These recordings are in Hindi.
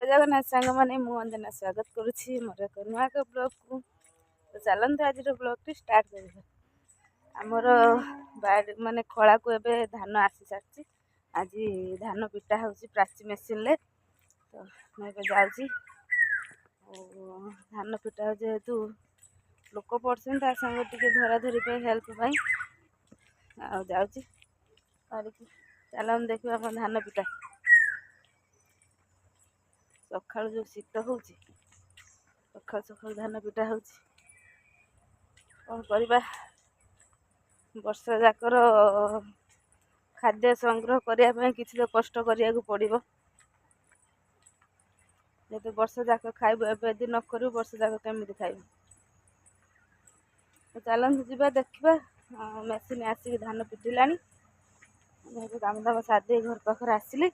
जगन्नाथ सांग मैंने मुझे स्वागत करुच्ची मोर एक नुआ ब्लॉग को। तो चलते आज ब्लॉग टी स्टार्ट कर आमर बाड़ी माने खला को एबे धान आसी सारी आज धान पिटा हो प्राची मेसीन ले। तो मुझे जाऊँगी धान पिटा जेहेतु लोक पड़ते सांग टे धरा धरी हेल्प जाऊँगी चल देखा धान पिटा सका जो शीत हो सका सका धान पिटा हो कौन करवा वर्षा जाकर खाद्य संग्रह करने किसी तो कष्ट करिया पड़ो जब वर्ष जाक खाइब एवं न कर वर्ष जाक केमी खाइब। तो चलते जावा देखा मेसीन आसिक धान पिटिला काम दाम सादे घर पाखे आसिली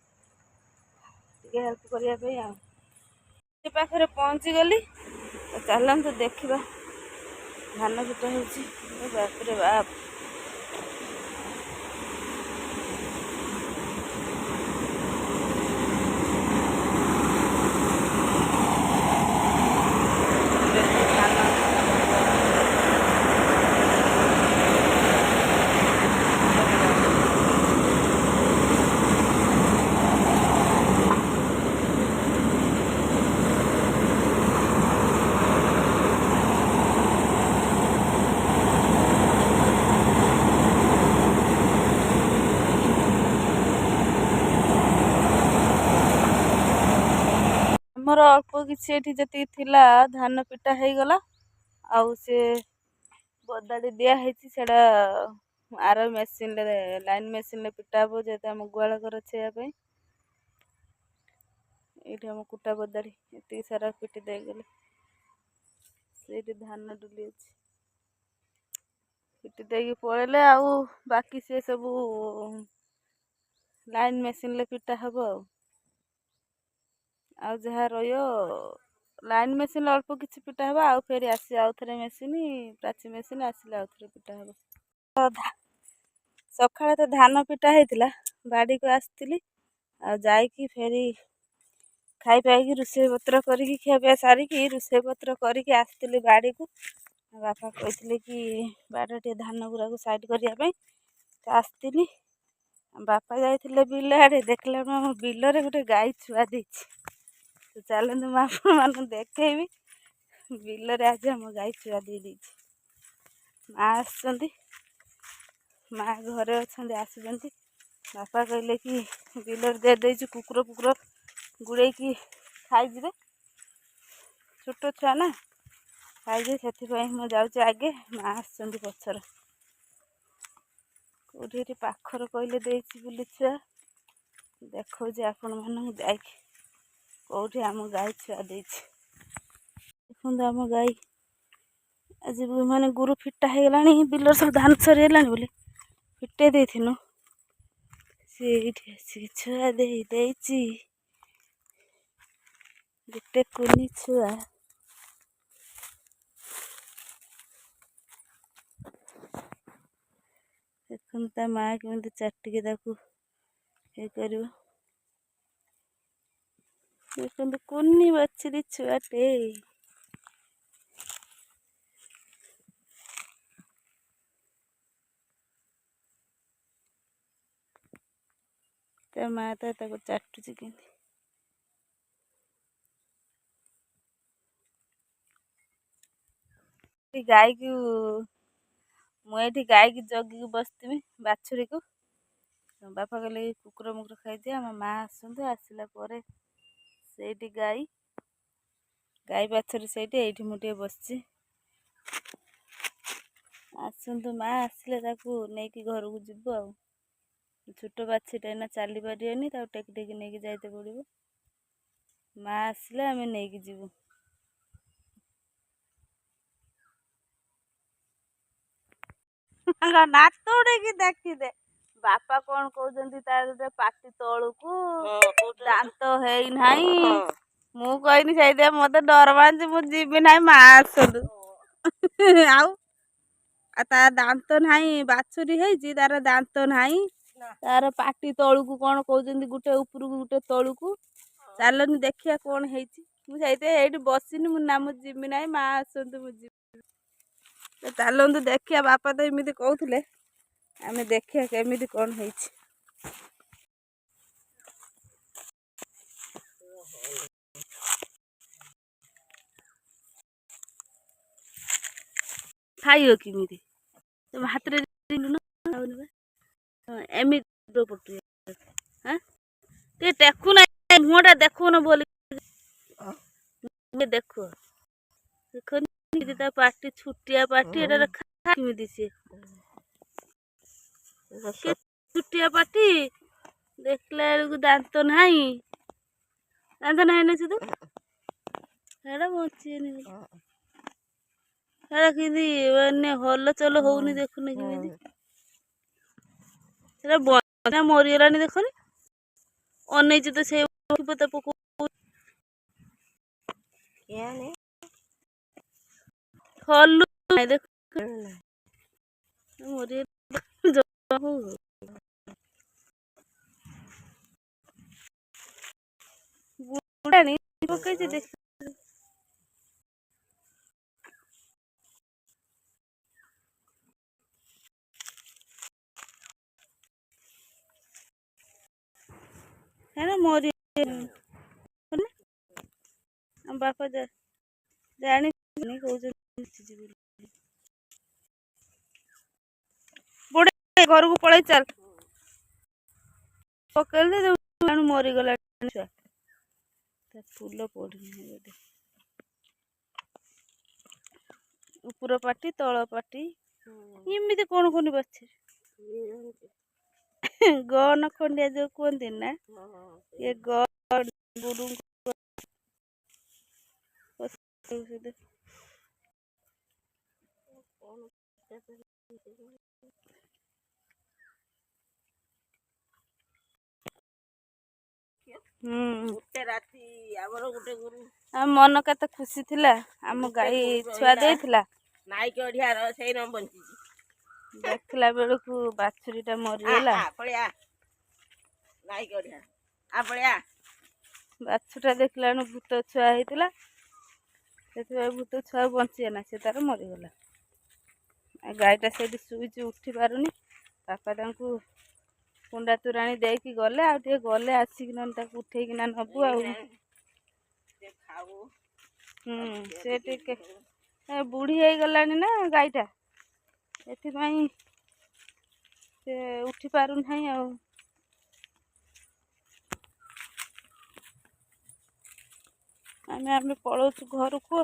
हेल्प करने पाखे पहुँची गली। तो चलते देखा धान पिटा हो बाप मोर अल्प किसी जी थिला धान पिटा हो गला आउ से बदाड़ी दिखाई से आर मेसीन लाइन मेसीन पिटा हे जेहतु आम गुआल घर छेवाई ये आम कुटा बदाड़ी ये सारा पिटी दे गले से धान डुली पिटी दे पड़े आउ बाकी से सब लाइन मेसीन पिटा हम आउ जहाँ लाइन मेसीन अल्प किसी पिटा हे आउ फेर आसी आउ थे मेसीन प्राची मेसीन आसिले आउ थे पिटा हे सका तो धान पिटा होता बाड़ी को आसती जाकि फेरी खाई पाई रोषे पत्र करी खियापिया सारिकी रोषे पत्र करी आसती बाड़ी को बापा कहते कि बाड़ टे धान गुरा को साइड करने आसती बापा जाते बिल आड़े देखला बिलरे गोटे गाई छुआ दे। तो चलते मुझे मान देखी बिलरे आज आम गाई छुआ दे माँ माँ घरे अच्छा आसुँच बापा कहले कि बिलर दे दे कुकुर फुकुर गुड़े की खाईजे छोट छुआ ना खाईजे से मुझे जाऊँ आगे माँ आसुँच पचर कौटी पाखर कहले बुली छुआ देखो आपण मान जा कौटी आम गाई छुआ दे देखो आम गाई आज माने गुरु फिटा हो गला बिलर सब धान सरीगला बोली फिटे देनु से छुआ दे गोटे कुनी छुआ देखता माँ केमी चाटिके ये कर देखते कुनी बचरी छुआटे माँ तो चाटुची के गाई को मुझे गाई की जगिकी बसती बाछुरी को बापा कहले कुकुर मुकुर खाई आम माँ आसतु आसला से गाई गाई बाछुरी से मुझे बस आसतु माँ आसिले नहीं घर को जीव आ छोट बाछीटा एना चली पारे टेक टेक नहीं जाते पड़ो माँ आसिले आम नहीं जीवु नातुड़ी की देखी दे बापा कौन कहते तार पाटी तलू को दांत है मु कहनी से मत डर मानी मुझे ना माँ आसतु तार दांत ना बाछुरी है तार दांत ना तार पाटी तलू को कौन कहते गोटे उपरକୁ गोटे तलू को ଚାଲନି ଦେଖିବା କ'ଣ ହେଇଛି। ମୁଁ ସେଇଥିପାଇଁ ଏଇଠି ବସିନି। ମୁଁ ନା ମୁଁ ଯିବି ନାହିଁ, ମା ଆସନ୍ତୁ ମୁଁ ଯିବି। ଚାଲନ୍ତୁ ଦେଖିବା, ବାପା ତ ଏମିତି କହୁଥିଲେ, ଆମେ ଦେଖିବା କେମିତି କ'ଣ ହେଇଛି। ଖାଇବ କେମିତି? ତମ ହାତରେ ଏମିତି ପଟୁ ଟିକେ ଟେକୁ ନାହିଁ, ମୁହଁଟା ଦେଖୁନ ବୋଲି ଦେଖ ଦେଖନି ତା ପାଟି ଛୁଟିଆ ପାଟି, ଏଟାରେ କେମିତି ସିଏ ଛୁଟିଆ ପାଟି, ଦେଖିଲା ବେଳକୁ ଦାନ୍ତ ନାହିଁ। ଦାନ୍ତ ନାହିଁ ନା ସେ ସେଟା ବଞ୍ଚିନି। ସେଟା କେମିତି ମାନେ ହଲଚଲ ହଉନି, ଦେଖୁନି କେମିତି ସେଟା ମରିଗଲାଣି। ଦେଖନି ଅନେଇଛି ତ ସେ ହଲୁ ଦେଖ ପକେଇଛି ଦେଖ। ମରି ଆମ ବାପା ଜାଣିନି କହୁଛନ୍ତି ବୁଢା ଘରକୁ ପଳେଇ ଚାଲ। ପକେଇଲେ ମରିଗଲା ଛୁଆ। ଫୁଲ ପଡିନି ବୋଧେ। ଉପର ପାଟି ତଳ ପାଟି ଏମିତି କ'ଣ କନି ବାଛେ ଗନ ଖଣ୍ଡିଆ ଯୋଉ କୁହନ୍ତି ନା, ଏ ଆମ ମନ କେତେ ଖୁସି ଥିଲା, ଆମ ଗାଈ ଛୁଆ ଦେଇଥିଲା। ଦେଖିଲା ବେଳକୁ ବାଛୁରୀଟା ମରିଗଲା। ବାଛୁରୀଟା ଦେଖିଲା ବେଳକୁ ଭୂତ ଛୁଆ ହେଇଥିଲା। ସେଥିପାଇଁ ଭୂତ ଛୁଆ ବଞ୍ଚିବେ ନା, ସେ ତାର ମରିଗଲା। ଆଉ ଗାଈଟା ସେଇଠି ଶୋଇଛି, ଉଠି ପାରୁନି। ବାପା ତାଙ୍କୁ କୁଣ୍ଡା ତୋରାଣି ଦେଇକି ଗଲେ। ଆଉ ଟିକେ ଗଲେ ଆସିକିନା ତାକୁ ଉଠେଇକିନା ନବୁ ଆଉ। ସେ ଟିକେ ବୁଢୀ ହେଇଗଲାଣି ନା ଗାଈଟା, ସେଥିପାଇଁ ସେ ଉଠି ପାରୁନାହିଁ ଆଉ। ଆମେ ପଳଉଛୁ ଘରକୁ।